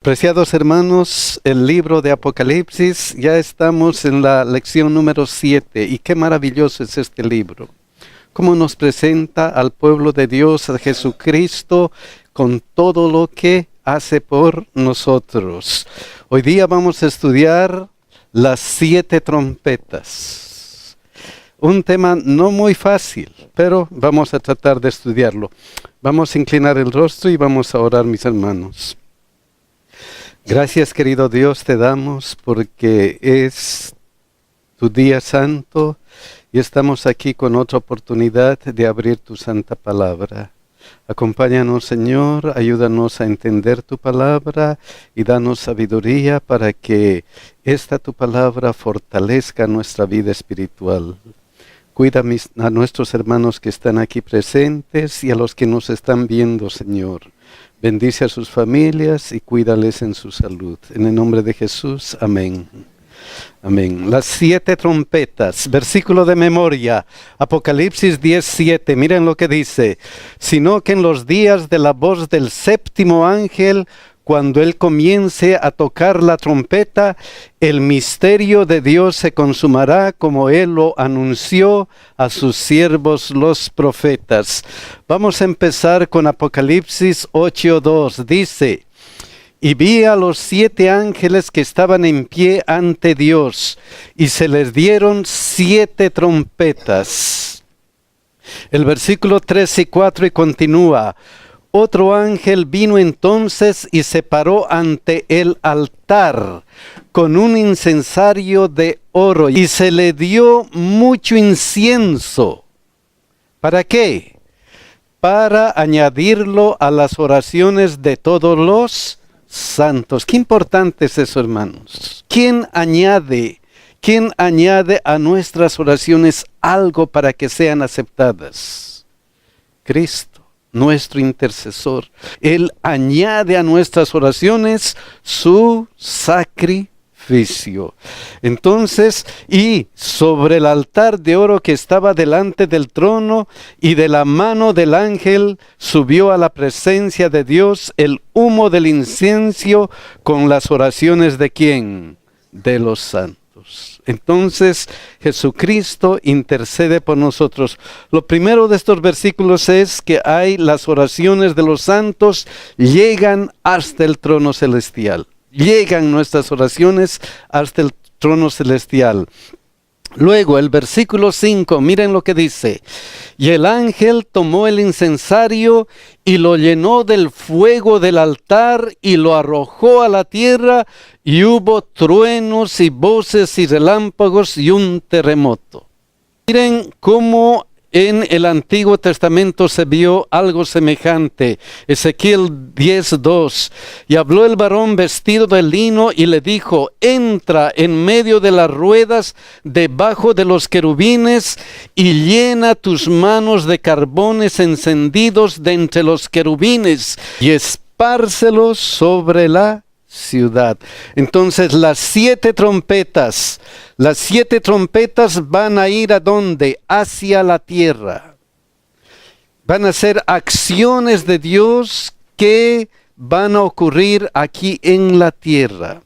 Preciados hermanos, el libro de Apocalipsis, ya estamos en la lección número 7 y qué maravilloso es este libro. Cómo nos presenta al pueblo de Dios, a Jesucristo, con todo lo que hace por nosotros. Hoy día vamos a estudiar las 7 trompetas. Un tema no muy fácil, pero vamos a tratar de estudiarlo. Vamos a inclinar el rostro y vamos a orar, mis hermanos. Gracias, querido Dios, te damos porque es tu día santo y estamos aquí con otra oportunidad de abrir tu santa palabra. Acompáñanos, Señor, ayúdanos a entender tu palabra y danos sabiduría para que esta tu palabra fortalezca nuestra vida espiritual. Cuida a nuestros hermanos que están aquí presentes y a los que nos están viendo, Señor. Bendice a sus familias y cuídales en su salud. En el nombre de Jesús, amén. Amén. Las 7 trompetas, versículo de memoria, Apocalipsis 10:7. Miren lo que dice. Sino que en los días de la voz del séptimo ángel, cuando él comience a tocar la trompeta, el misterio de Dios se consumará como él lo anunció a sus siervos los profetas. Vamos a empezar con Apocalipsis 8:2. Dice: y vi a los 7 ángeles que estaban en pie ante Dios, y se les dieron 7 trompetas. El versículo 3 y 4 y continúa. Otro ángel vino entonces y se paró ante el altar con un incensario de oro y se le dio mucho incienso. ¿Para qué? Para añadirlo a las oraciones de todos los santos. Qué importante es eso, hermanos. ¿Quién añade a nuestras oraciones algo para que sean aceptadas? Cristo, nuestro intercesor. Él añade a nuestras oraciones su sacrificio. Entonces, y sobre el altar de oro que estaba delante del trono y de la mano del ángel subió a la presencia de Dios el humo del incienso con las oraciones de ¿quién? De los santos. Entonces Jesucristo intercede por nosotros. Lo primero de estos versículos es que las oraciones de los santos llegan hasta el trono celestial. Llegan nuestras oraciones hasta el trono celestial. Luego el versículo 5, miren lo que dice. Y el ángel tomó el incensario y lo llenó del fuego del altar y lo arrojó a la tierra, y hubo truenos y voces y relámpagos y un terremoto. Miren cómo en el Antiguo Testamento se vio algo semejante. Ezequiel 10:2. Y habló el varón vestido de lino y le dijo: entra en medio de las ruedas debajo de los querubines y llena tus manos de carbones encendidos de entre los querubines y espárcelos sobre la ciudad. Entonces las 7 trompetas van a ir ¿a dónde? Hacia la tierra. Van a ser acciones de Dios que van a ocurrir aquí en la tierra.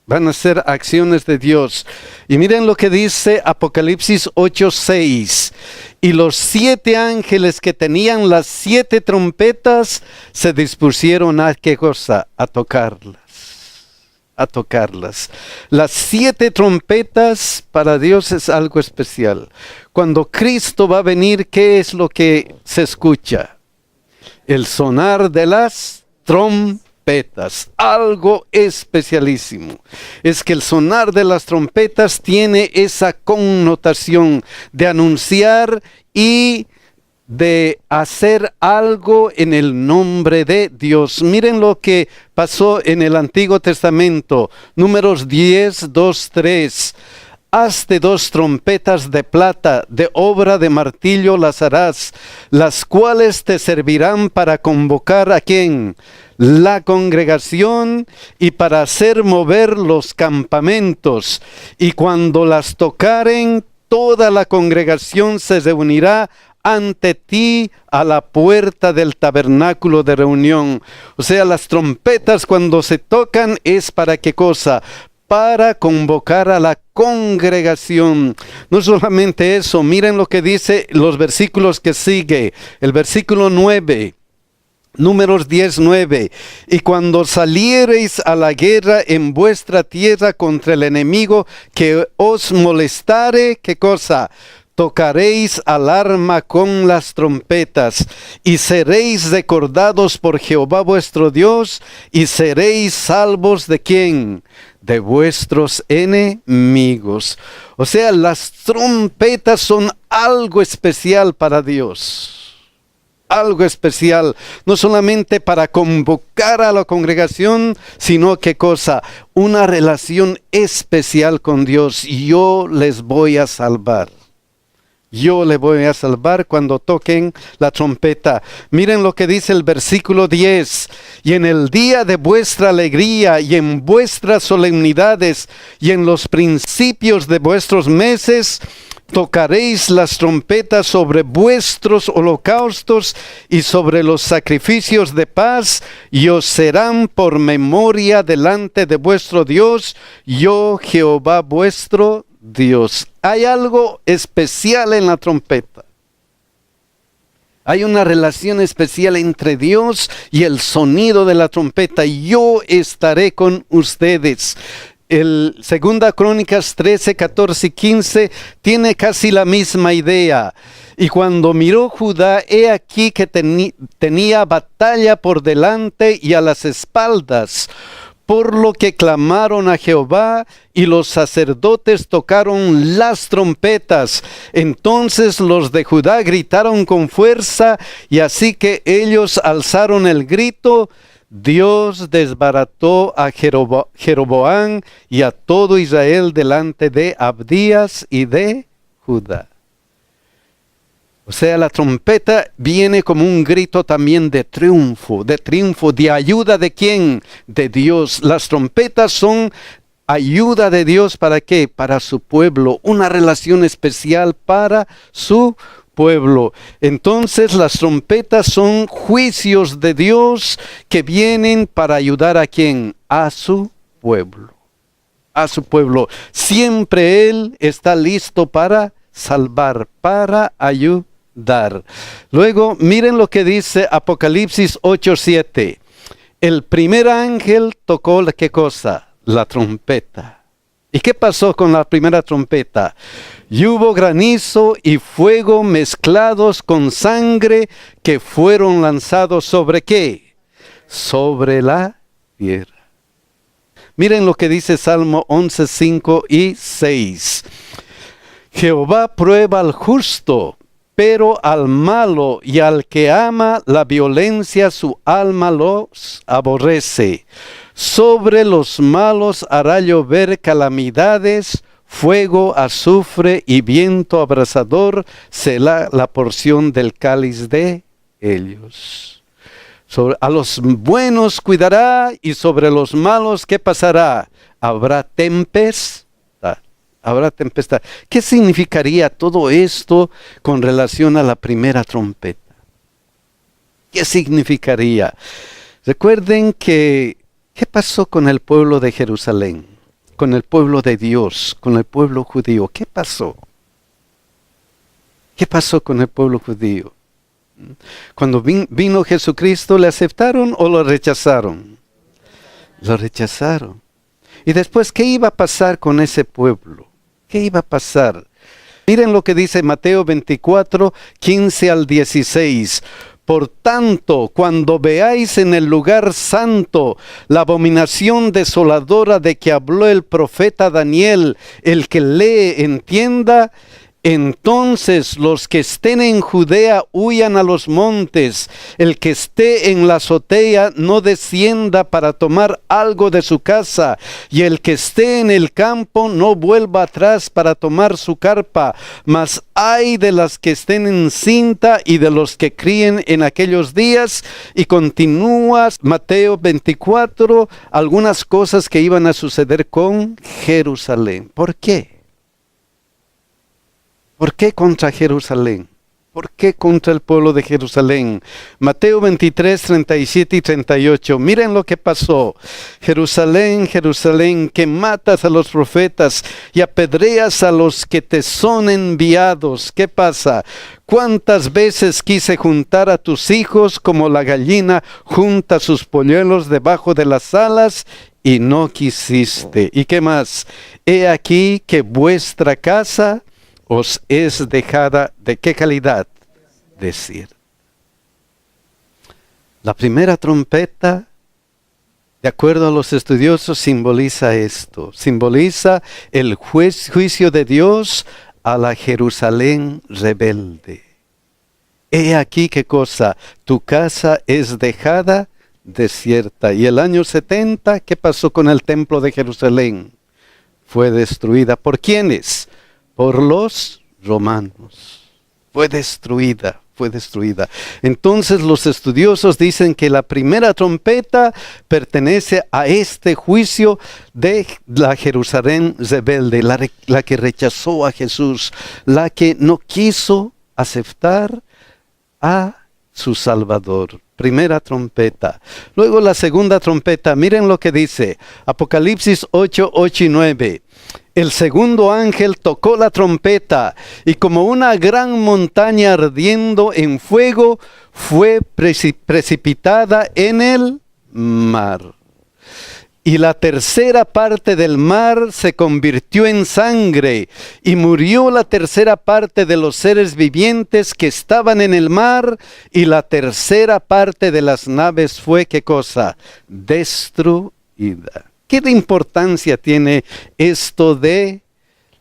Van a ser acciones de Dios. Y miren lo que dice Apocalipsis 8:6. Y los 7 ángeles que tenían las 7 trompetas se dispusieron a ¿qué cosa? A tocarlas. Las 7 trompetas para Dios es algo especial. Cuando Cristo va a venir, ¿qué es lo que se escucha? El sonar de las trompetas. Algo especialísimo. Es que el sonar de las trompetas tiene esa connotación de anunciar y de hacer algo en el nombre de Dios. Miren lo que pasó en el Antiguo Testamento. Números 10:2-3. Hazte 2 trompetas de plata, de obra de martillo las harás, las cuales te servirán para convocar ¿a quién? La congregación y para hacer mover los campamentos. Y cuando las tocaren, toda la congregación se reunirá ante ti a la puerta del tabernáculo de reunión. O sea, las trompetas cuando se tocan es ¿para qué cosa? Para convocar a la congregación. No solamente eso, miren lo que dice los versículos que sigue. El versículo 9. Números 10:9. Y cuando saliereis a la guerra en vuestra tierra contra el enemigo que os molestare, ¿qué cosa? Tocaréis alarma con las trompetas, y seréis recordados por Jehová vuestro Dios, y seréis salvos ¿de quién? De vuestros enemigos. O sea, las trompetas son algo especial para Dios. Algo especial, no solamente para convocar a la congregación, sino ¿qué cosa? Una relación especial con Dios. Yo les voy a salvar. Yo le voy a salvar cuando toquen la trompeta. Miren lo que dice el versículo 10. Y en el día de vuestra alegría y en vuestras solemnidades y en los principios de vuestros meses, tocaréis las trompetas sobre vuestros holocaustos y sobre los sacrificios de paz, y os serán por memoria delante de vuestro Dios, yo Jehová vuestro Dios. Hay algo especial en la trompeta. Hay una relación especial entre Dios y el sonido de la trompeta. Yo estaré con ustedes. El 2 Crónicas 13, 14 y 15 tiene casi la misma idea. Y cuando miró Judá, he aquí que tenía batalla por delante y a las espaldas, por lo que clamaron a Jehová, y los sacerdotes tocaron las trompetas. Entonces los de Judá gritaron con fuerza, y así que ellos alzaron el grito, Dios desbarató a Jeroboam y a todo Israel delante de Abdías y de Judá. O sea, la trompeta viene como un grito también de triunfo, de ayuda de ¿quién? De Dios. Las trompetas son ayuda de Dios, ¿para qué? Para su pueblo, una relación especial para su pueblo. Entonces las trompetas son juicios de Dios que vienen para ayudar a ¿quién? A su pueblo. A su pueblo. Siempre Él está listo para salvar, para ayudar. Luego, miren lo que dice Apocalipsis 8:7. El primer ángel tocó ¿qué cosa? La trompeta. ¿Y qué pasó con la primera trompeta? Y hubo granizo y fuego mezclados con sangre que fueron lanzados ¿sobre qué? Sobre la tierra. Miren lo que dice Salmo 11:5 y 6. Jehová prueba al justo, pero al malo y al que ama la violencia su alma los aborrece. Sobre los malos hará llover calamidades, fuego, azufre y viento abrasador será la porción del cáliz de ellos. A los buenos cuidará, y sobre los malos ¿qué pasará? Habrá tempestad. Habrá tempestad. ¿Qué significaría todo esto con relación a la primera trompeta? ¿Qué significaría? Recuerden que ¿qué pasó con el pueblo de Jerusalén? Con el pueblo de Dios, con el pueblo judío. ¿Qué pasó? ¿Qué pasó con el pueblo judío? Cuando vino Jesucristo, ¿le aceptaron o lo rechazaron? Lo rechazaron. Y después, ¿qué iba a pasar con ese pueblo? ¿Qué iba a pasar? Miren lo que dice Mateo 24, 15 al 16. Por tanto, cuando veáis en el lugar santo la abominación desoladora de que habló el profeta Daniel, el que lee entienda, entonces los que estén en Judea huyan a los montes, el que esté en la azotea no descienda para tomar algo de su casa, y el que esté en el campo no vuelva atrás para tomar su carpa. Mas ay de las que estén en cinta y de los que críen en aquellos días. Y continúa Mateo 24, algunas cosas que iban a suceder con Jerusalén. ¿Por qué? ¿Por qué contra Jerusalén? ¿Por qué contra el pueblo de Jerusalén? Mateo 23, 37 y 38. Miren lo que pasó. Jerusalén, Jerusalén, que matas a los profetas y apedreas a los que te son enviados. ¿Qué pasa? ¿Cuántas veces quise juntar a tus hijos como la gallina junta sus polluelos debajo de las alas? Y no quisiste. ¿Y qué más? He aquí que vuestra casa os es dejada, ¿de qué calidad? Decir. La primera trompeta, de acuerdo a los estudiosos, simboliza esto. Simboliza el juicio de Dios a la Jerusalén rebelde. He aquí qué cosa, tu casa es dejada desierta. Y el año 70, ¿qué pasó con el templo de Jerusalén? Fue destruida. ¿Por quiénes? Por los romanos. Fue destruida. Entonces los estudiosos dicen que la primera trompeta pertenece a este juicio de la Jerusalén rebelde, la que rechazó a Jesús, la que no quiso aceptar a su Salvador. Primera trompeta. Luego la segunda trompeta. Miren lo que dice. Apocalipsis 8, 8 y 9. El segundo ángel tocó la trompeta y como una gran montaña ardiendo en fuego fue precipitada en el mar. Y la tercera parte del mar se convirtió en sangre, y murió la tercera parte de los seres vivientes que estaban en el mar, y la tercera parte de las naves fue, ¿qué cosa? Destruida. ¿Qué de importancia tiene esto de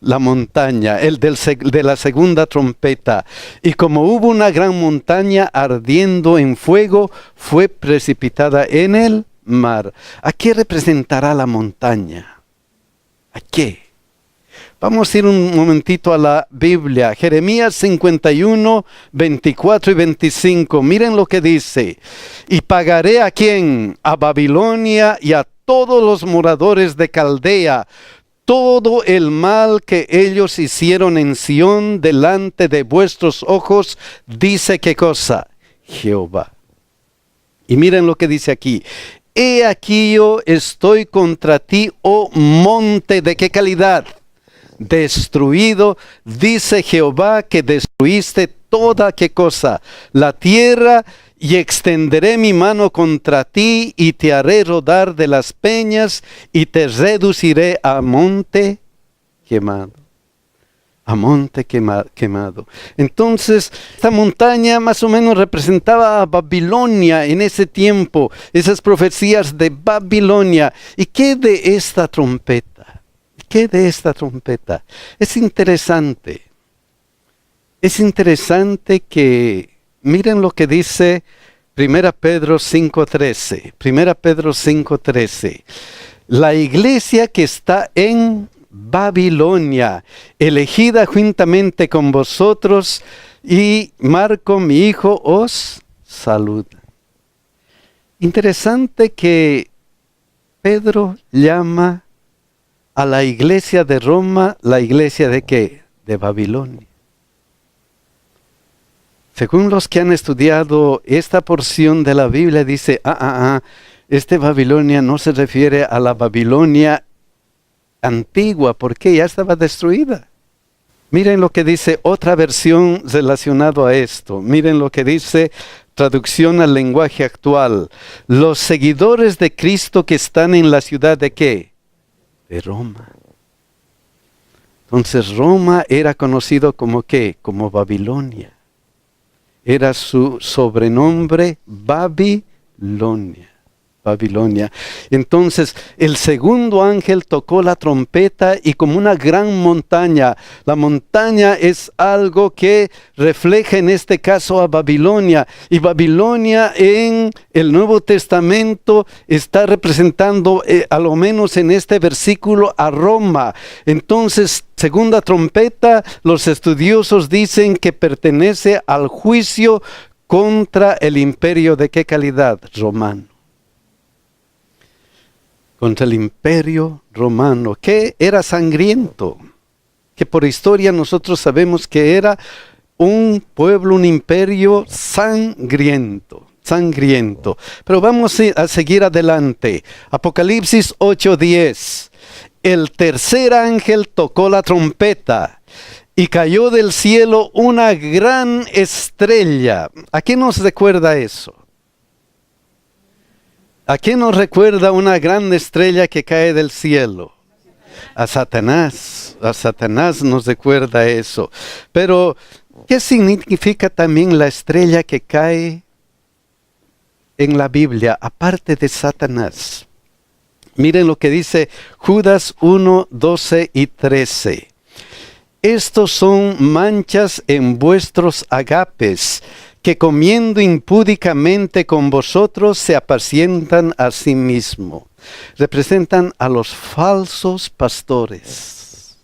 la montaña, de la segunda trompeta? Y como hubo una gran montaña ardiendo en fuego, fue precipitada en el mar. ¿A qué representará la montaña? ¿A qué? Vamos a ir un momentito a la Biblia. Jeremías 51, 24 y 25. Miren lo que dice. Y pagaré ¿a quién? A Babilonia y a todos los moradores de Caldea todo el mal que ellos hicieron en Sión delante de vuestros ojos, dice ¿qué cosa? Jehová. Y miren lo que dice aquí. He aquí yo estoy contra ti, oh monte, ¿de qué calidad? Destruido, dice Jehová, que destruiste toda, ¿qué cosa? La tierra, y extenderé mi mano contra ti, y te haré rodar de las peñas, y te reduciré a monte quemado. A monte quemado. Entonces, esta montaña más o menos representaba a Babilonia en ese tiempo, esas profecías de Babilonia. ¿Y qué de esta trompeta? ¿Qué de esta trompeta? Es interesante que, miren lo que dice 1 Pedro 5:13. 1 Pedro 5:13. La iglesia que está en Babilonia, elegida juntamente con vosotros, y Marco, mi hijo, os saluda. Interesante que Pedro llama a la iglesia de Roma, ¿la iglesia de qué? De Babilonia. Según los que han estudiado esta porción de la Biblia, dice, este Babilonia no se refiere a la Babilonia antigua, porque ya estaba destruida. Miren lo que dice otra versión relacionado a esto. Miren lo que dice traducción al lenguaje actual. Los seguidores de Cristo que están en la ciudad de ¿qué? De Roma. Entonces Roma era conocido como ¿qué? Como Babilonia. Era su sobrenombre Babilonia. Entonces el segundo ángel tocó la trompeta y como una gran montaña, la montaña es algo que refleja en este caso a Babilonia, y Babilonia en el Nuevo Testamento está representando a lo menos en este versículo a Roma. Entonces segunda trompeta, los estudiosos dicen que pertenece al juicio contra el imperio de qué calidad? Romano. Contra el imperio romano, que era sangriento, que por historia nosotros sabemos que era un pueblo, un imperio sangriento. Sangriento. Pero vamos a seguir adelante. Apocalipsis 8:10. El tercer ángel tocó la trompeta y cayó del cielo una gran estrella. ¿A qué nos recuerda eso? ¿A qué nos recuerda una gran estrella que cae del cielo? A Satanás. A Satanás nos recuerda eso. Pero, ¿qué significa también la estrella que cae en la Biblia, aparte de Satanás? Miren lo que dice Judas 1:12 y 13. Estos son manchas en vuestros agapes, que comiendo impúdicamente con vosotros se apacientan a sí mismos. Representan a los falsos pastores.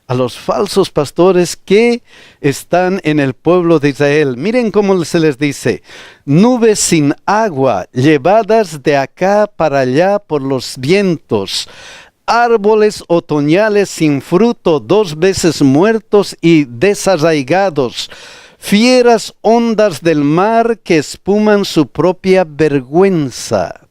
A los falsos pastores que están en el pueblo de Israel. Miren cómo se les dice: nubes sin agua, llevadas de acá para allá por los vientos, árboles otoñales sin fruto, 2 veces muertos y desarraigados, fieras ondas del mar que espuman su propia vergüenza.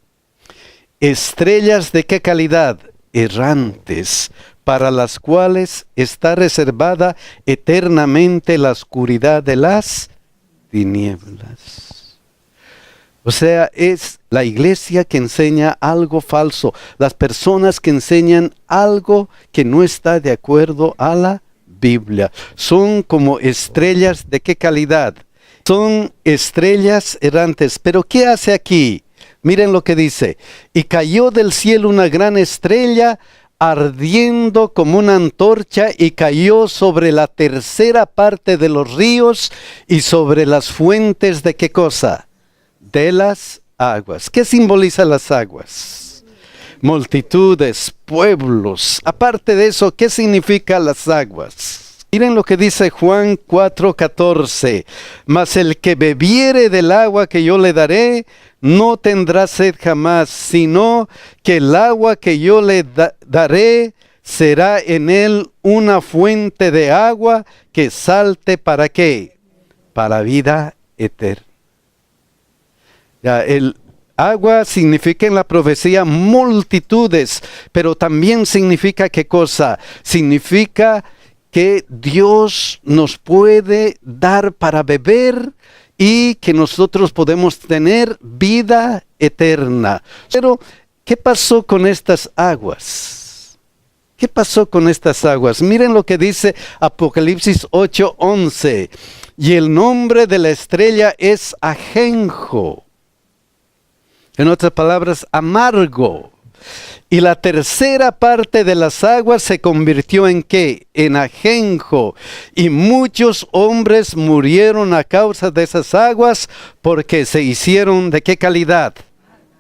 Estrellas de qué calidad, errantes, para las cuales está reservada eternamente la oscuridad de las tinieblas. O sea, es la iglesia que enseña algo falso, las personas que enseñan algo que no está de acuerdo a la Biblia. Son como estrellas de qué calidad. Son estrellas errantes. Pero ¿qué hace aquí? Miren lo que dice: y cayó del cielo una gran estrella, ardiendo como una antorcha, y cayó sobre la tercera parte de los ríos y sobre las fuentes de ¿qué cosa? De las aguas. ¿Qué simboliza las aguas? Multitudes, pueblos. Aparte de eso, ¿qué significa las aguas? Miren lo que dice Juan 4:14. Mas el que bebiere del agua que yo le daré, no tendrá sed jamás, sino que el agua que yo le daré será en él una fuente de agua que salte ¿para qué? Para vida eterna. Ya, el agua significa en la profecía multitudes, pero también significa ¿qué cosa? Significa que Dios nos puede dar para beber y que nosotros podemos tener vida eterna. Pero, ¿qué pasó con estas aguas? ¿Qué pasó con estas aguas? Miren lo que dice Apocalipsis 8:11. Y el nombre de la estrella es ajenjo. En otras palabras, amargo. Y la tercera parte de las aguas se convirtió en ¿qué? En ajenjo. Y muchos hombres murieron a causa de esas aguas, porque se hicieron ¿de qué calidad?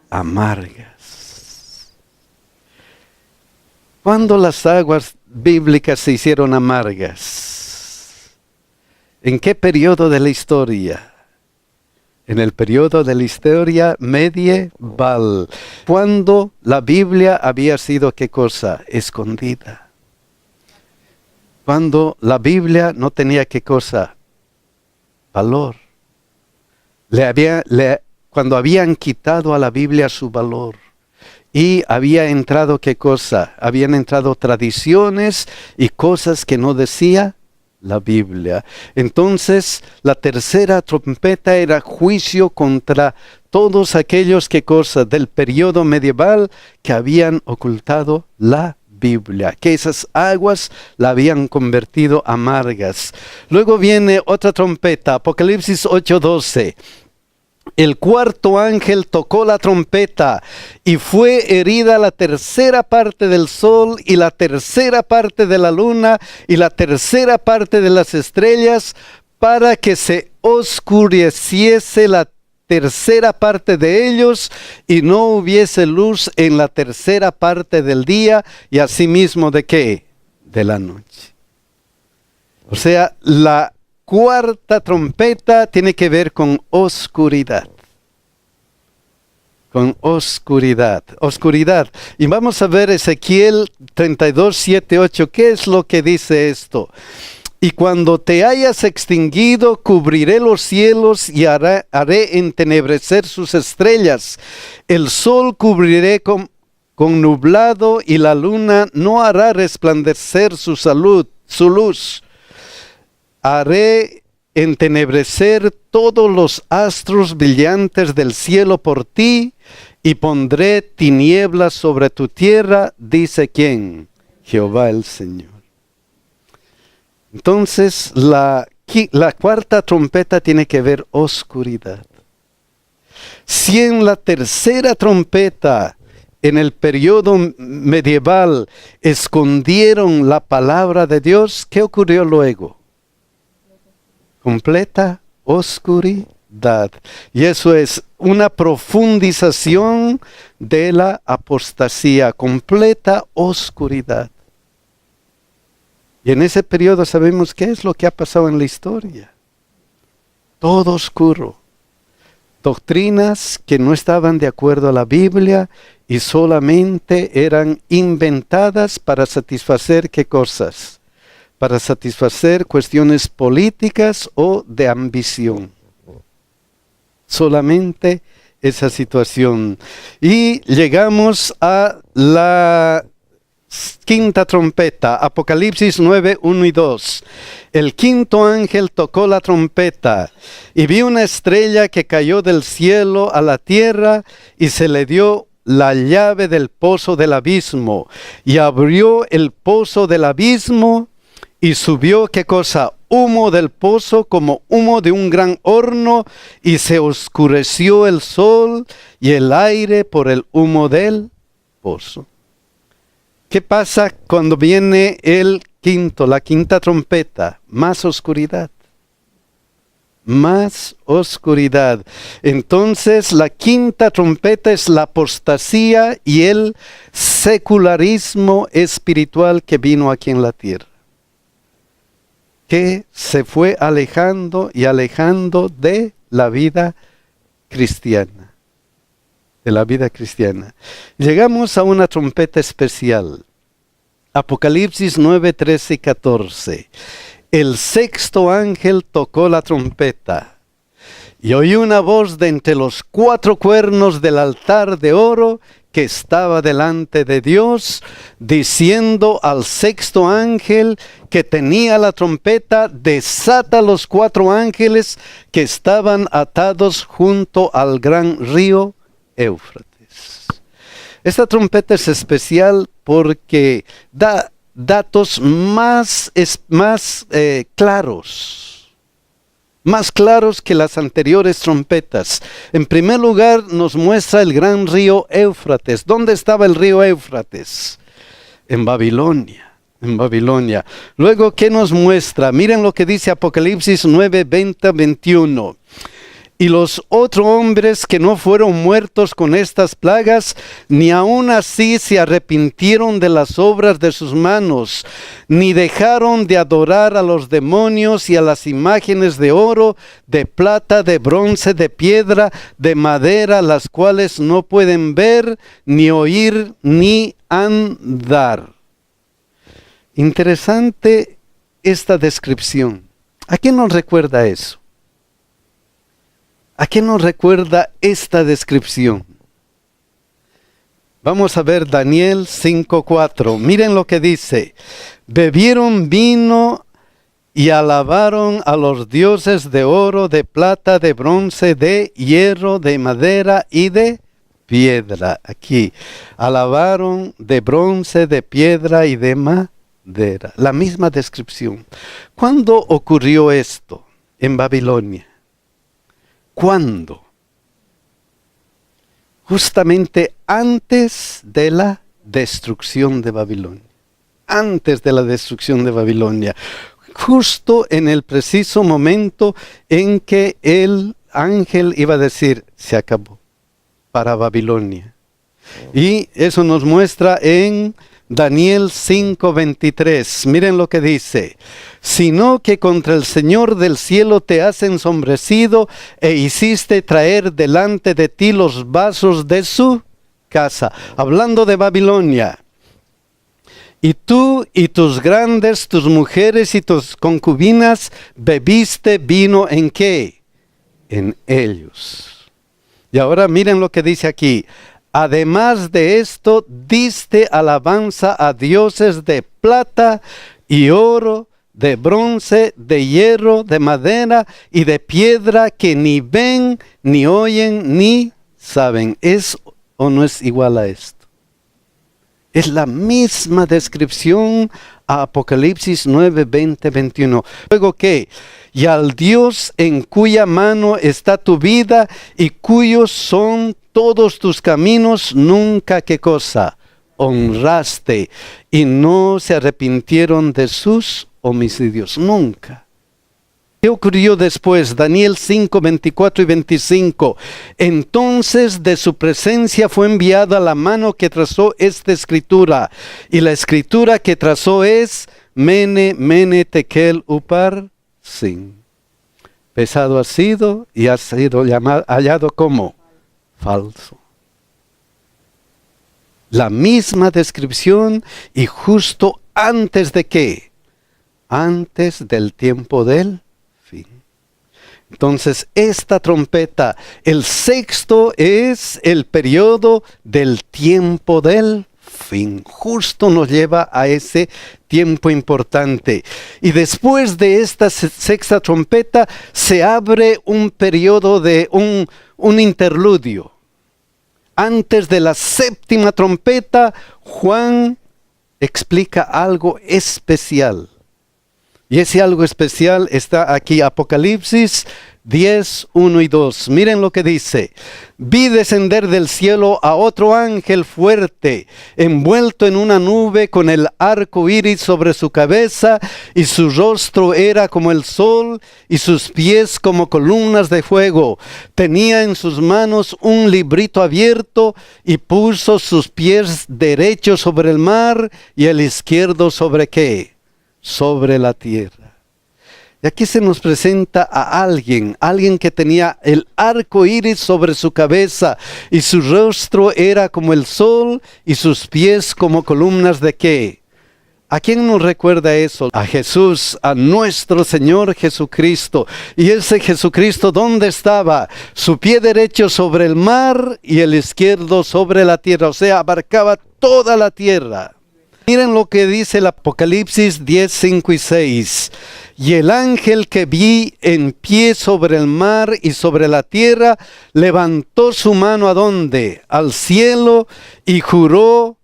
Amargas. ¿Cuándo las aguas bíblicas se hicieron amargas? ¿En qué periodo de la historia? En el periodo de la historia medieval, cuando la Biblia había sido ¿qué cosa? Escondida. Cuando la Biblia no tenía ¿qué cosa? Valor. Cuando habían quitado a la Biblia su valor. Y había entrado ¿qué cosa? Habían entrado tradiciones y cosas que no decía la Biblia. Entonces, la tercera trompeta era juicio contra todos aquellos ¿qué cosa? Del periodo medieval que habían ocultado la Biblia, que esas aguas la habían convertido amargas. Luego viene otra trompeta, Apocalipsis 8:12. El cuarto ángel tocó la trompeta y fue herida la tercera parte del sol y la tercera parte de la luna y la tercera parte de las estrellas, para que se oscureciese la tercera parte de ellos y no hubiese luz en la tercera parte del día, y asimismo ¿de qué? De la noche. O sea, la cuarta trompeta tiene que ver con oscuridad. Con oscuridad. Oscuridad. Y vamos a ver Ezequiel 32:7-8. ¿Qué es lo que dice esto? Y cuando te hayas extinguido, cubriré los cielos y haré entenebrecer sus estrellas. El sol cubriré con nublado y la luna no hará resplandecer su luz. Haré entenebrecer todos los astros brillantes del cielo por ti y pondré tinieblas sobre tu tierra, dice ¿quién? Jehová el Señor. Entonces, la cuarta trompeta tiene que ver oscuridad. Si en la tercera trompeta, en el periodo medieval, escondieron la palabra de Dios, ¿qué ocurrió luego? Completa oscuridad. Y eso es una profundización de la apostasía, completa oscuridad. Y en ese periodo sabemos qué es lo que ha pasado en la historia. Todo oscuro. Doctrinas que no estaban de acuerdo a la Biblia y solamente eran inventadas para satisfacer ¿qué cosas? Para satisfacer cuestiones políticas o de ambición. Solamente esa situación. Y llegamos a la quinta trompeta, Apocalipsis 9, 1 y 2. El quinto ángel tocó la trompeta y vi una estrella que cayó del cielo a la tierra y se le dio la llave del pozo del abismo. Y abrió el pozo del abismo y subió, ¿qué cosa? Humo del pozo como humo de un gran horno, y se oscureció el sol y el aire por el humo del pozo. ¿Qué pasa cuando viene la quinta trompeta? Más oscuridad. Más oscuridad. Entonces la quinta trompeta es la apostasía y el secularismo espiritual que vino aquí en la tierra, que se fue alejando y alejando de la vida cristiana. De la vida cristiana. Llegamos a una trompeta especial. Apocalipsis 9, 13 y 14. El sexto ángel tocó la trompeta. Y oí una voz de entre los cuatro cuernos del altar de oro que estaba delante de Dios, diciendo al sexto ángel que tenía la trompeta: desata los cuatro ángeles que estaban atados junto al gran río Éufrates. Esta trompeta es especial porque da datos más claros que las anteriores trompetas. En primer lugar, nos muestra el gran río Éufrates. ¿Dónde estaba el río Éufrates? En Babilonia. En Babilonia. Luego, ¿qué nos muestra? Miren lo que dice Apocalipsis 9, 20, 21. Y los otros hombres que no fueron muertos con estas plagas, ni aun así se arrepintieron de las obras de sus manos, ni dejaron de adorar a los demonios y a las imágenes de oro, de plata, de bronce, de piedra, de madera, las cuales no pueden ver, ni oír, ni andar. Interesante esta descripción. ¿A qué nos recuerda eso? ¿A qué nos recuerda esta descripción? Vamos a ver Daniel 5:4. Miren lo que dice. Bebieron vino y alabaron a los dioses de oro, de plata, de bronce, de hierro, de madera y de piedra. Aquí, alabaron de bronce, de piedra y de madera. La misma descripción. ¿Cuándo ocurrió esto en Babilonia? ¿Cuándo? Justamente antes de la destrucción de Babilonia. Antes de la destrucción de Babilonia. Justo en el preciso momento en que el ángel iba a decir: se acabó para Babilonia. Y eso nos muestra en Daniel 5:23. Miren lo que dice. Sino que contra el Señor del cielo te has ensombrecido e hiciste traer delante de ti los vasos de su casa. Hablando de Babilonia. Y tú y tus grandes, tus mujeres y tus concubinas, bebiste vino ¿en qué? En ellos. Y ahora miren lo que dice aquí. Además de esto, diste alabanza a dioses de plata y oro, de bronce, de hierro, de madera y de piedra que ni ven, ni oyen, ni saben. ¿Es o no es igual a esto? Es la misma descripción a Apocalipsis 9, 20, 21. Luego que, y al Dios en cuya mano está tu vida y cuyos son todos tus caminos, nunca, ¿qué cosa? Honraste, y no se arrepintieron de sus homicidios, nunca. ¿Qué ocurrió después? Daniel 5, 24 y 25. Entonces de su presencia fue enviada la mano que trazó esta escritura. Y la escritura que trazó es Mene, Mene, Tekel, Upar, Sin. Pesado ha sido y ha sido hallado como falso. La misma descripción y justo antes de qué? Antes del tiempo del fin. Entonces, esta trompeta, el sexto es el periodo del tiempo del fin. Justo nos lleva a ese tiempo importante. Y después de esta sexta trompeta, se abre un periodo de un interludio. Antes de la séptima trompeta, Juan explica algo especial. Y ese algo especial está aquí, Apocalipsis 10, 1 y 2. Miren lo que dice. Vi descender del cielo a otro ángel fuerte, envuelto en una nube con el arco iris sobre su cabeza, y su rostro era como el sol, y sus pies como columnas de fuego. Tenía en sus manos un librito abierto, y puso sus pies derechos sobre el mar, y el izquierdo ¿sobre qué? Sobre la tierra. Y aquí se nos presenta a alguien que tenía el arco iris sobre su cabeza, y su rostro era como el sol, y sus pies como columnas de ¿qué? ¿A quién nos recuerda eso? A Jesús, a nuestro Señor Jesucristo. Y ese Jesucristo, ¿dónde estaba? Su pie derecho sobre el mar y el izquierdo sobre la tierra, o sea, abarcaba toda la tierra. Miren lo que dice el Apocalipsis 10, 5 y 6. Y el ángel que vi en pie sobre el mar y sobre la tierra, levantó su mano ¿a dónde? Al cielo, y juró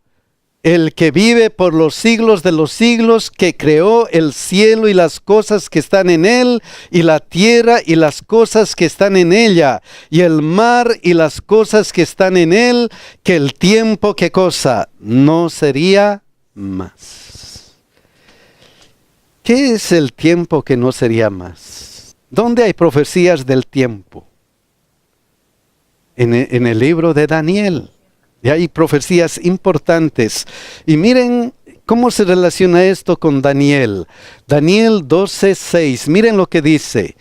el que vive por los siglos de los siglos, que creó el cielo y las cosas que están en él, y la tierra y las cosas que están en ella, y el mar y las cosas que están en él, que el tiempo, ¿qué cosa? No sería más. ¿Qué es el tiempo que no sería más? ¿Dónde hay profecías del tiempo? En el libro de Daniel. Y hay profecías importantes. Y miren cómo se relaciona esto con Daniel. Daniel 12, 6. Miren lo que dice.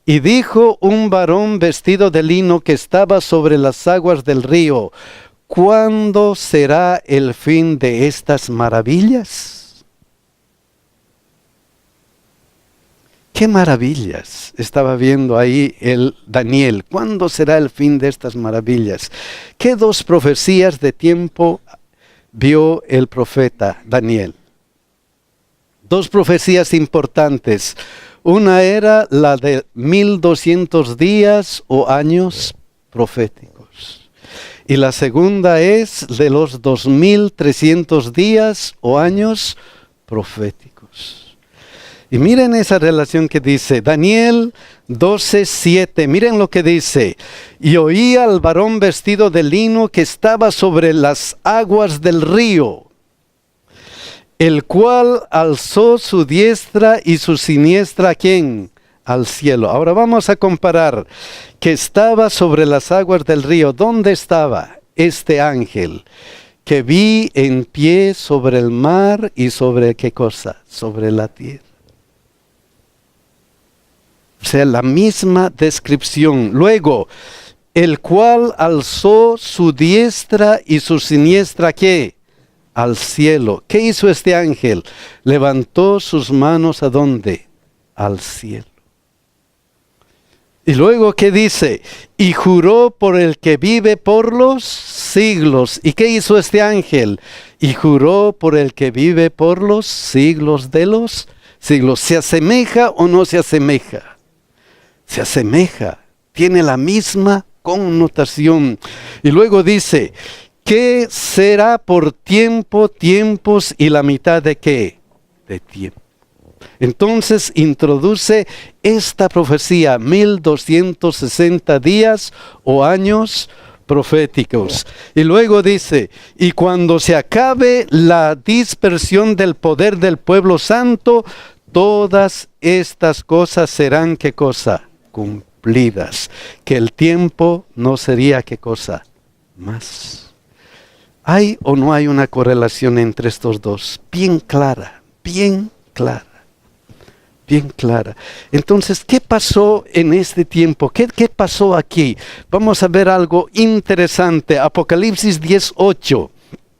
Y dijo un varón vestido de lino que estaba sobre las aguas del río: ¿cuándo será el fin de estas maravillas? ¡Qué maravillas! Estaba viendo ahí el Daniel. ¿Cuándo será el fin de estas maravillas? ¿Qué dos profecías de tiempo vio el profeta Daniel? Dos profecías importantes. Una era la de 1200 días o años proféticos. Y la segunda es de los 2300 días o años proféticos. Y miren esa relación que dice Daniel 12, 7. Miren lo que dice. Y oí al varón vestido de lino que estaba sobre las aguas del río, el cual alzó su diestra y su siniestra ¿a quién? Al cielo. Ahora vamos a comparar que estaba sobre las aguas del río. ¿Dónde estaba este ángel? Que vi en pie sobre el mar y sobre ¿qué cosa? Sobre la tierra. O sea, la misma descripción. Luego, el cual alzó su diestra y su siniestra ¿qué? al cielo. ¿Qué hizo este ángel? Levantó sus manos ¿a dónde? Al cielo. Y luego, ¿qué dice? Y juró por el que vive por los siglos. ¿Y qué hizo este ángel? Y juró por el que vive por los siglos de los siglos. ¿Se asemeja o no se asemeja? Se asemeja. Tiene la misma connotación. Y luego dice, ¿qué será por tiempo, tiempos y la mitad de qué? De tiempo. Entonces introduce esta profecía, 1260 días o años proféticos. Y luego dice, y cuando se acabe la dispersión del poder del pueblo santo, todas estas cosas serán, ¿qué cosa? Cumplidas. Que el tiempo no sería, ¿qué cosa? Más. ¿Hay o no hay una correlación entre estos dos? Bien clara, bien clara. Bien clara. Entonces, ¿qué pasó en este tiempo? ¿Qué pasó aquí? Vamos a ver algo interesante. Apocalipsis 10:8.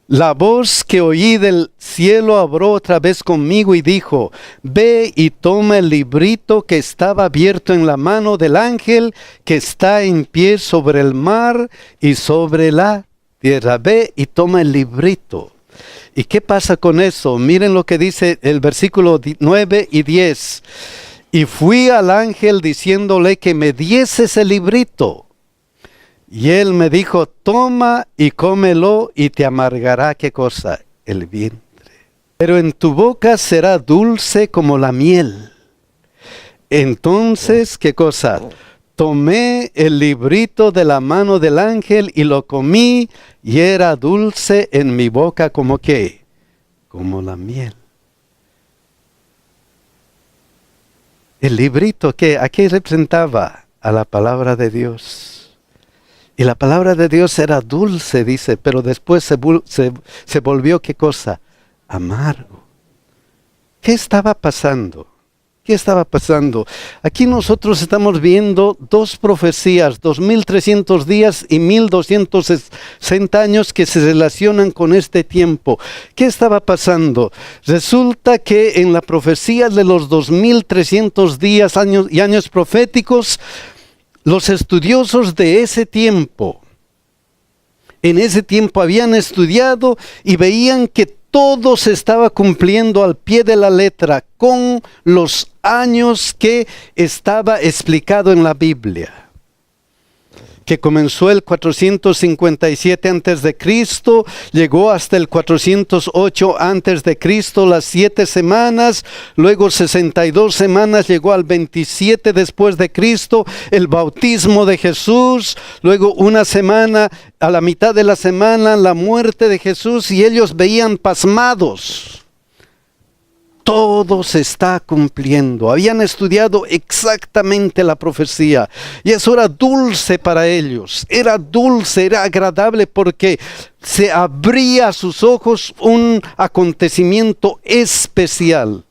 La voz que oí del cielo habló otra vez conmigo y dijo, ve y toma el librito que estaba abierto en la mano del ángel que está en pie sobre el mar y sobre la tierra. Ve y toma el librito. ¿Y qué pasa con eso? Miren lo que dice el versículo 9 y 10. Y fui al ángel diciéndole que me diese ese librito. Y él me dijo, toma y cómelo y te amargará, ¿qué cosa? El vientre. Pero en tu boca será dulce como la miel. Entonces, ¿qué cosa? Tomé el librito de la mano del ángel y lo comí y era dulce en mi boca como ¿qué? Como la miel. El librito que ¿a qué representaba? A la palabra de Dios. Y la palabra de Dios era dulce, dice, pero después se volvió ¿qué cosa? Amargo. ¿Qué estaba pasando? ¿Qué estaba pasando? Aquí nosotros estamos viendo dos profecías, 2300 días y 1260 años que se relacionan con este tiempo. ¿Qué estaba pasando? Resulta que en la profecía de los 2300 días y años proféticos, los estudiosos de ese tiempo, en ese tiempo habían estudiado y veían que todo se estaba cumpliendo al pie de la letra con los años que estaba explicado en la Biblia. Que comenzó el 457 antes de Cristo, llegó hasta el 408 antes de Cristo, las 7 semanas, luego 62 semanas, llegó al 27 después de Cristo, el bautismo de Jesús, luego una semana, a la mitad de la semana, la muerte de Jesús, y ellos veían pasmados. Todo se está cumpliendo. Habían estudiado exactamente la profecía. Y eso era dulce para ellos. Era dulce, era agradable porque se abría a sus ojos un acontecimiento especial.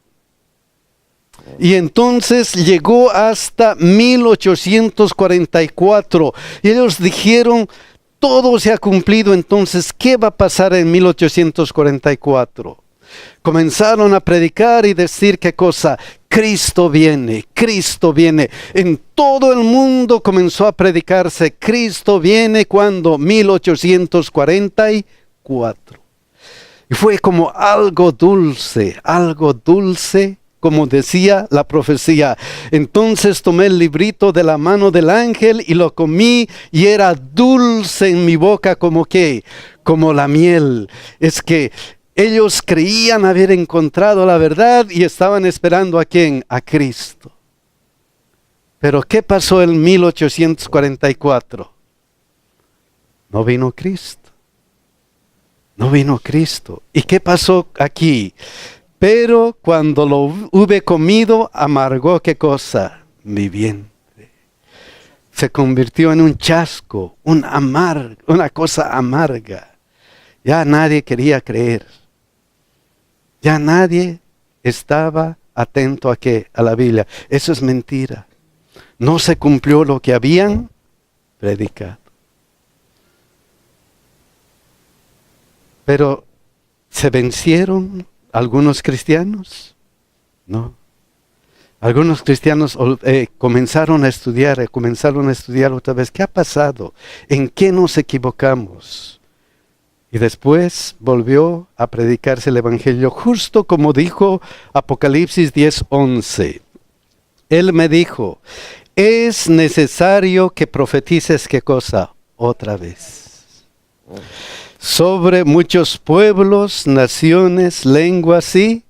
Y entonces llegó hasta 1844. Y ellos dijeron, todo se ha cumplido. Entonces, ¿qué va a pasar en 1844? Comenzaron a predicar y decir qué cosa, Cristo viene, Cristo viene. En todo el mundo comenzó a predicarse, Cristo viene cuando 1844. Y fue como algo dulce, como decía la profecía. Entonces tomé el librito de la mano del ángel y lo comí y era dulce en mi boca como ¿qué? Como la miel. Es que ellos creían haber encontrado la verdad y estaban esperando ¿a quién? A Cristo. Pero ¿qué pasó en 1844? No vino Cristo. No vino Cristo. ¿Y qué pasó aquí? Pero cuando lo hube comido, amargó ¿qué cosa? Mi vientre. Se convirtió en un chasco, una cosa amarga. Ya nadie quería creer. Ya nadie estaba atento a ¿qué? A la Biblia. Eso es mentira. No se cumplió lo que habían predicado. Pero ¿Se vencieron algunos cristianos? No. Algunos cristianos comenzaron a estudiar otra vez. ¿Qué ha pasado? ¿En qué nos equivocamos? Y después volvió a predicarse el Evangelio, justo como dijo Apocalipsis 10:11. Él me dijo, es necesario que profetices, ¿qué cosa? Otra vez. Sobre muchos pueblos, naciones, lenguas y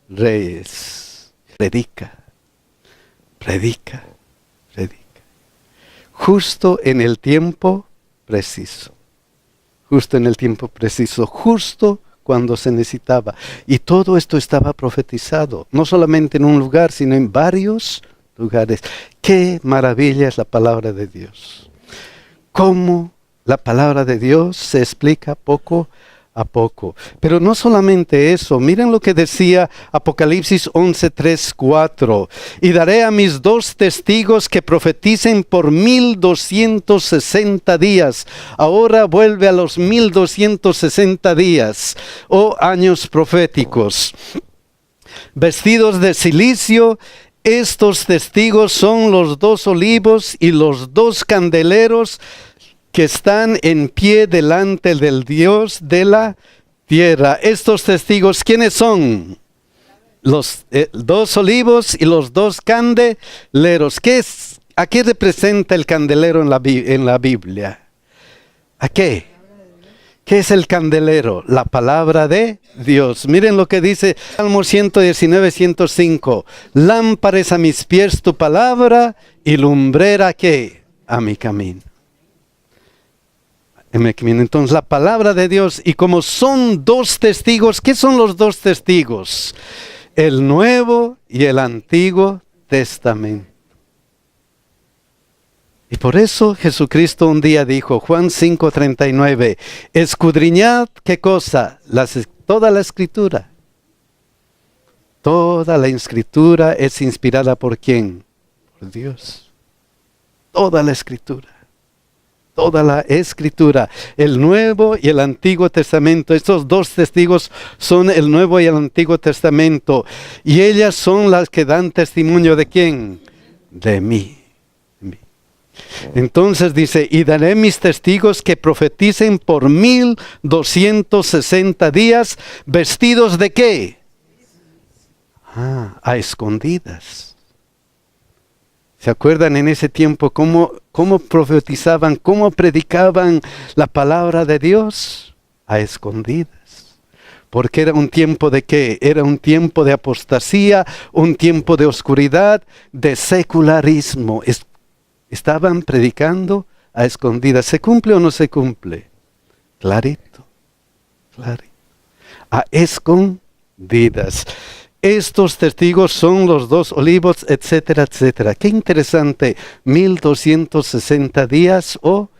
reyes. Predica. Justo en el tiempo preciso. Justo cuando se necesitaba. Y todo esto estaba profetizado, no solamente en un lugar, sino en varios lugares. ¡Qué maravilla es la palabra de Dios! Cómo la palabra de Dios se explica poco a poco. Pero no solamente eso, miren lo que decía Apocalipsis 11:3-4. Y daré a mis 2 testigos que profeticen por 1260 días. Ahora vuelve a los 1260 días, o años proféticos. Vestidos de silicio, estos testigos son los 2 olivos y los 2 candeleros que están en pie delante del Dios de la tierra. Estos testigos, ¿quiénes son? Los 2 olivos y los 2 candeleros. ¿A qué representa el candelero en la Biblia? ¿A qué? ¿Qué es el candelero? La palabra de Dios. Miren lo que dice Salmo 119:105. Lámpara es a mis pies tu palabra y lumbrera, ¿qué? A mi camino. Entonces la palabra de Dios, y como son 2 testigos, ¿qué son los 2 testigos? El Nuevo y el Antiguo Testamento. Y por eso Jesucristo un día dijo, Juan 5:39, escudriñad, ¿qué cosa? Toda la Escritura. Toda la Escritura es inspirada ¿por quién? Por Dios. Toda la Escritura. Toda la Escritura, el Nuevo y el Antiguo Testamento. Estos 2 testigos son el Nuevo y el Antiguo Testamento. Y ellas son las que dan testimonio ¿de quién? De mí. Entonces dice, y daré mis testigos que profeticen por 1260 días, vestidos ¿de qué? A escondidas. ¿Se acuerdan en ese tiempo cómo profetizaban, cómo predicaban la palabra de Dios? A escondidas. Porque era un tiempo ¿de qué? Era un tiempo de apostasía, un tiempo de oscuridad, de secularismo. Estaban predicando a escondidas. ¿Se cumple o no se cumple? Clarito. A escondidas. Estos testigos son los 2 olivos, etcétera, etcétera. Qué interesante, 1260 días o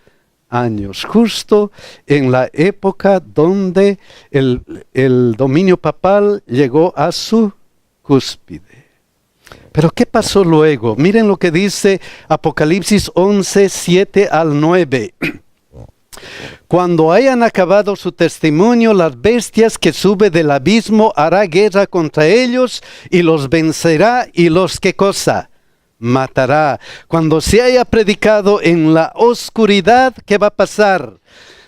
años, justo en la época donde el dominio papal llegó a su cúspide. Pero ¿qué pasó luego? Miren lo que dice Apocalipsis 11:7-9. Cuando hayan acabado su testimonio, las bestias que sube del abismo hará guerra contra ellos y los vencerá y los ¿qué cosa? Matará. Cuando se haya predicado en la oscuridad, ¿qué va a pasar?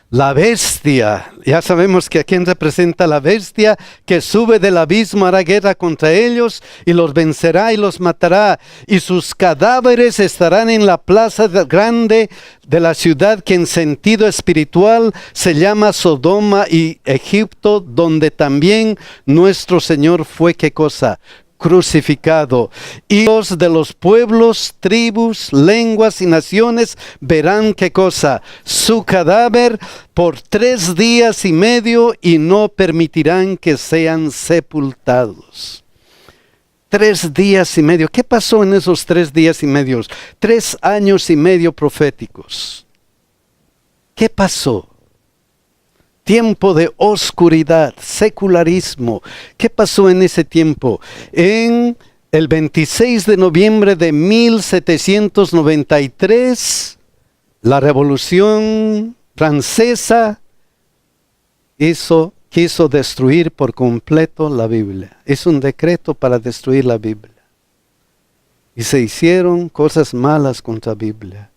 La bestia, ya sabemos que a quién representa la bestia, que sube del abismo hará guerra contra ellos y los vencerá y los matará. Y sus cadáveres estarán en la plaza grande de la ciudad que en sentido espiritual se llama Sodoma y Egipto, donde también nuestro Señor fue ¿qué cosa? Crucificado. Y los de los pueblos, tribus, lenguas y naciones verán ¿qué cosa? Su cadáver por 3 días y medio y no permitirán que sean sepultados. 3 días y medio. ¿Qué pasó en esos 3 días y medio? 3 años y medio proféticos. ¿Qué pasó? Tiempo de oscuridad, secularismo. ¿Qué pasó en ese tiempo? En el 26 de noviembre de 1793, la Revolución Francesa hizo quiso destruir por completo la Biblia. Es un decreto para destruir la Biblia. Y se hicieron cosas malas contra la Biblia.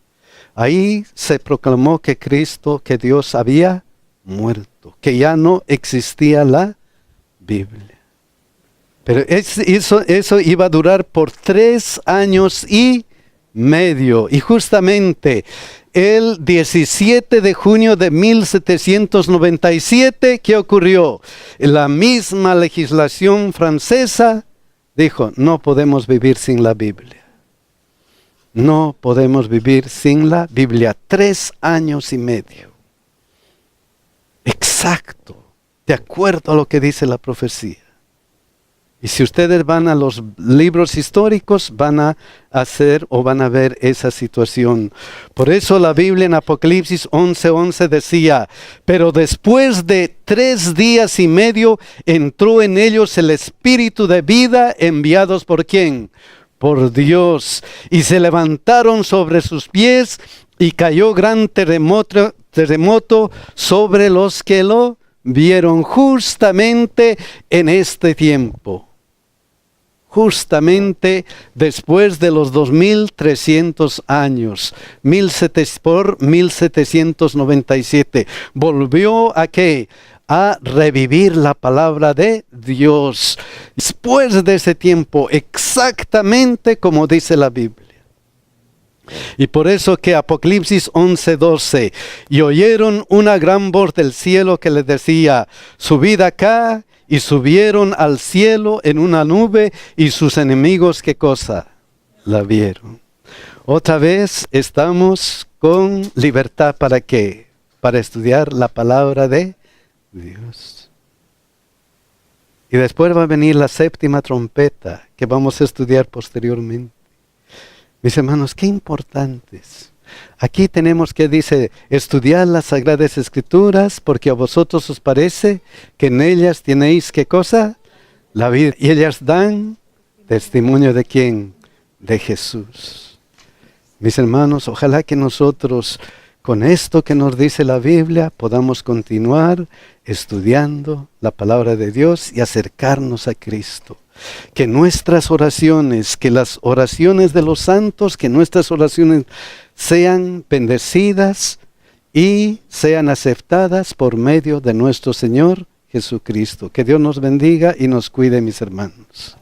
Ahí se proclamó que Cristo, que Dios había muerto, que ya no existía la Biblia. Pero eso iba a durar por 3 años y medio. Y justamente el 17 de junio de 1797, ¿qué ocurrió? La misma legislación francesa dijo, no podemos vivir sin la Biblia. No podemos vivir sin la Biblia. 3 años y medio. Exacto. De acuerdo a lo que dice la profecía. Y si ustedes van a los libros históricos, van a hacer o van a ver esa situación. Por eso la Biblia en Apocalipsis 11:11 decía, pero después de 3 días y medio entró en ellos el Espíritu de vida enviados ¿por quién? Por Dios. Y se levantaron sobre sus pies y cayó gran terremoto sobre los que lo vieron justamente en este tiempo. Justamente después de los 2300 años, por 1797, volvió a ¿qué? A revivir la palabra de Dios. Después de ese tiempo, exactamente como dice la Biblia. Y por eso que Apocalipsis 11:12, y oyeron una gran voz del cielo que les decía, subid acá, y subieron al cielo en una nube, y sus enemigos, ¿qué cosa? La vieron. Otra vez estamos con libertad, ¿para qué? Para estudiar la palabra de Dios. Y después va a venir la 7ª trompeta, que vamos a estudiar posteriormente. Mis hermanos, qué importantes. Aquí tenemos que dice, estudiar las Sagradas Escrituras, porque a vosotros os parece que en ellas tenéis, ¿qué cosa? La vida. Y ellas dan testimonio ¿de quién? De Jesús. Mis hermanos, ojalá que nosotros, con esto que nos dice la Biblia, podamos continuar estudiando la palabra de Dios y acercarnos a Cristo. Que nuestras oraciones, que las oraciones de los santos, que nuestras oraciones sean bendecidas y sean aceptadas por medio de nuestro Señor Jesucristo. Que Dios nos bendiga y nos cuide, mis hermanos.